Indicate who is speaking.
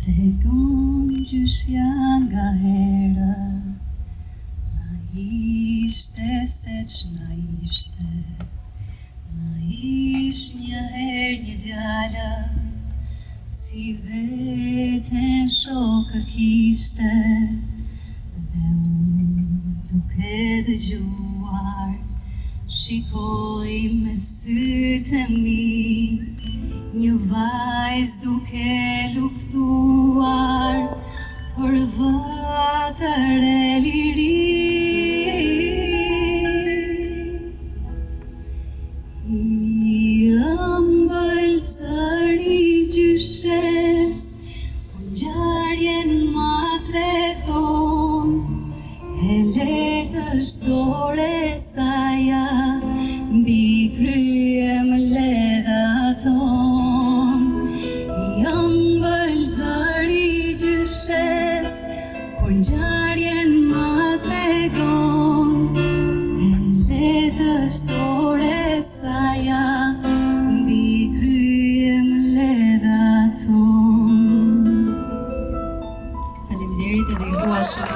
Speaker 1: Tregon gjyshja nga hera, na ishte se ç'na ishte, na ish një her një djala, si veten shokër kishte, dhe unë duke dëgjuar, shikoj me sytë e mi, një vajzë duke luftuar për vatër e liri. I ëmbël zëri gjyshes, kur ngjarjen ma tregon, e letë është dore saja, mbi krye më ledhaton. I ëmbël zëri gjyshes, kur ngjarjen ma tregon, e letë është dore saja, mbi krye më ledhaton. Faleminderit edhe ju dua shumë.